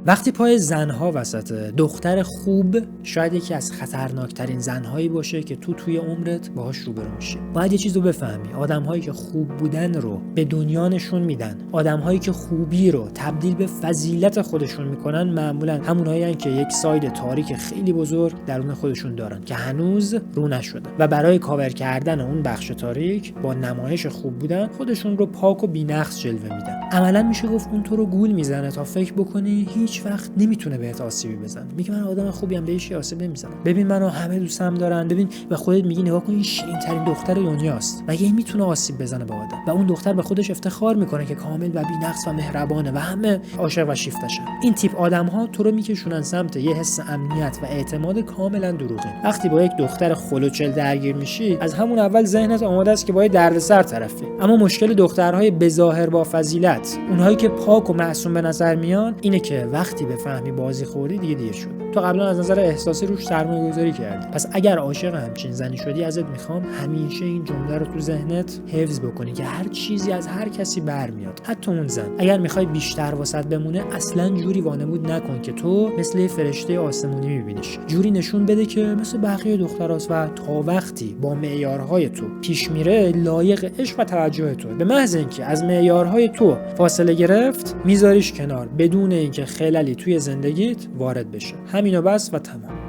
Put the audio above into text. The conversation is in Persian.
وقتی پای زنها وسطه، دختر خوب شاید یکی از خطرناکترین زنهایی باشه که توی عمرت باهاش روبرو میشی. باید یه چیزو بفهمی، آدمهایی که خوب بودن رو به دنیا نشون میدن، آدمهایی که خوبی رو تبدیل به فضیلت خودشون میکنن، معمولا همونایین که یک ساید تاریک خیلی بزرگ درون خودشون دارن که هنوز رو نشده و برای کاور کردن اون بخش تاریک با نمایش خوب بودن خودشون رو پاک و بی‌نقص جلوه میدن. عملاً میشه گفت اون تو رو گول میزنه تا فکر بکنی هیچ وقت نمیتونه بهت آسیبی بزنه. میگه من آدم خوبی ام، بهش آسیب نمیزنم، ببین منو همه دوستم دارن، ببین، و خودت میگی نگاه کن این شیرین ترین دختر دنیاست، مگه این میتونه آسیب بزنه به آدم؟ و اون دختر به خودش افتخار میکنه که کامل و بی‌نقص و مهربانه و همه عاشق و شیفتشن. این تیپ آدم‌ها تو رو میکشونن سمت یه حس امنیت و اعتماد کاملا دروغین. وقتی با یک دختر خلوچل درگیر میشی، از همون اول ذهنت آماده است که با دردسر طرفی. اما مشکل دخترهای بظاهر با فضیلت، اونهایی که پاک و معصوم به نظر میان، اینه که وقتی بفهمی بازی خوردی دیگه دیر شد. تو قبلا از نظر احساسی روش سرمایه‌گذاری کردی. پس اگر عاشق همچین زنی شدی، ازت میخوام همیشه این جمله رو تو ذهنت حفظ بکنی که هر چیزی از هر کسی برمیاد، حتی اون زن. اگر میخوای بیشتر واسط بمونه، اصلا جوری وانمود نکن که تو مثل فرشته آسمونی میبینیش. جوری نشون بده که مثل بقیه دختراست و تا وقتی با معیارهای تو پیش میره لایق عشق و توجه تو. به محض اینکه از معیارهای تو فاصله گرفت، میذاریش کنار بدون اینکه خللی توی زندگیت وارد بشه. همینو بس و تمام.